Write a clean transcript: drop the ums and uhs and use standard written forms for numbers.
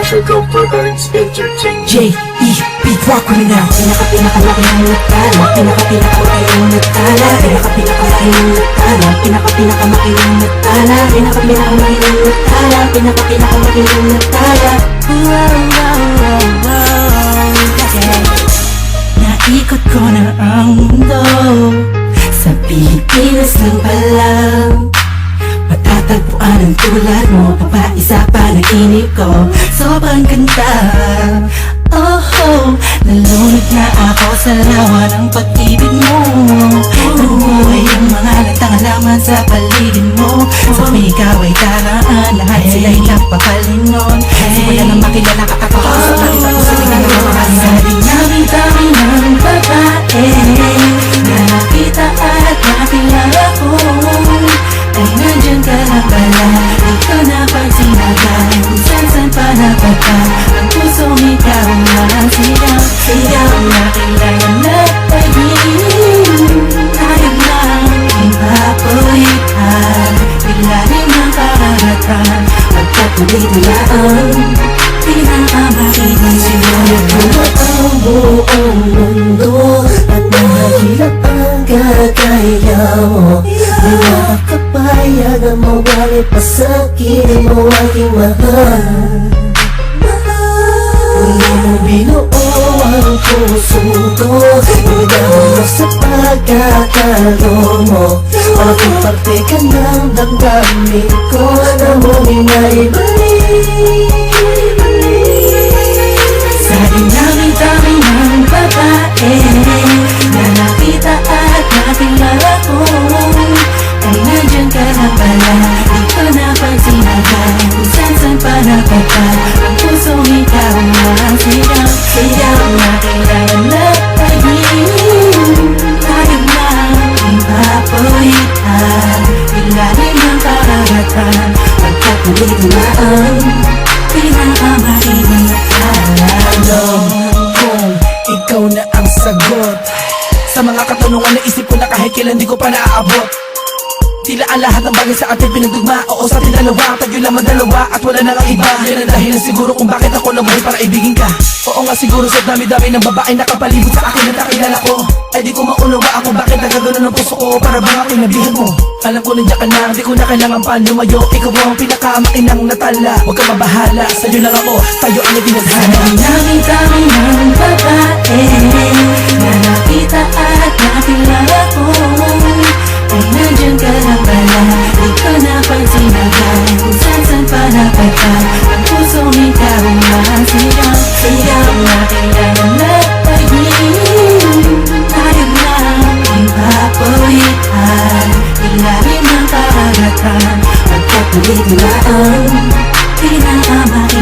Circle Recordings Entertainment. J.E. Beat Rock Criminal. Pinaka-pinaka-laki ng nagtala, pinaka-pinaka-laki ng nagtala, pinaka-pinaka-laki ng nagtala, pinaka-pinaka-laki ng nagtala, pinaka-pinaka-laki ng nagtala, pinaka-pinaka-laki ng nagtala. Naikot ko na ang mundo, sa Pilipinas lang pala matatagpuan ang tulad mo, papaisa pa nainip ko. Sobrang ganda, oh, nalunod na ako sa lawa ng pag-ibig mo. Nabubuhay ang mga nagtangalaman sa paligid mo. Sa ikaw ay daraan, lahat sila'y napapalingon. Simula na makilala ka ako, sa langit ako sa tingin na mamahal. Sa dinami-dami ng babae na nakita at nakilala ko, ay nandyan ka na pala. Di ko napagsinagan kung saan pa napunta. Ang pusong ikaw na sigaw, sigaw. Nakilala na pag-ibig, tayo lang ipapulitan. Ilalim ng karagatan, pagkatuloy na ang pinakamakita. Sinulat ko ang buong mundo at mahirap ang gagaya mo. Di makakapayag ang mawali pa sa akin mo aking mahal. Muli mo binuo ang puso ko, inigaw mo sa pagkakalo mo. Malaking parte ka ng damdamin ko na muli na ibalik. Sa dinami-dami ng babae na nakita at nakilala ko, ay nandyan ka na pala. Di ko napagsinagan kung saan pa napunta. Ang pusong ikaw ang sigaw, sigaw. Nakilala na pag-ibig, tayo lang ipapulitan. Ilalim ng karagatan, pagkatuloy na ang pinakamainit na alam kung ikaw na ang sagot sa mga katanungan na isip ko na kahit kailan di ko pa naaabot. Tila ang lahat ng bagay sa ating pinagdugma. Oo, sa ating dalawa, tayo lang madalawa at wala na ang iba. Yan ang dahilan siguro kung bakit ako nabuhay para ibigin ka. Oo nga siguro sa dami-dami ng babae nakapalibot sa akin at nakilala ko, ay di ko maunawa ako bakit nagagano ng puso ko para bang aking nabihan mo. Alam ko nandiyan ka na, di ko na kailangan pa lumayo. Ikaw ang pinakamakinang natala, huwag ka mabahala, sa'yo lang ako, tayo ang itinadhana. Sa dami-dami ng babae na nakita at nakilala ko, ay nandyan ka na pala. Di ko napagsinagan kung saan pa napunta. Ang pusong ikaw ang sigaw, sigaw. Nakilala na pag-ibig, tayo lang ipapulitan. Ilalim ng karagatan, pagkatuloy na ang pinakamainit.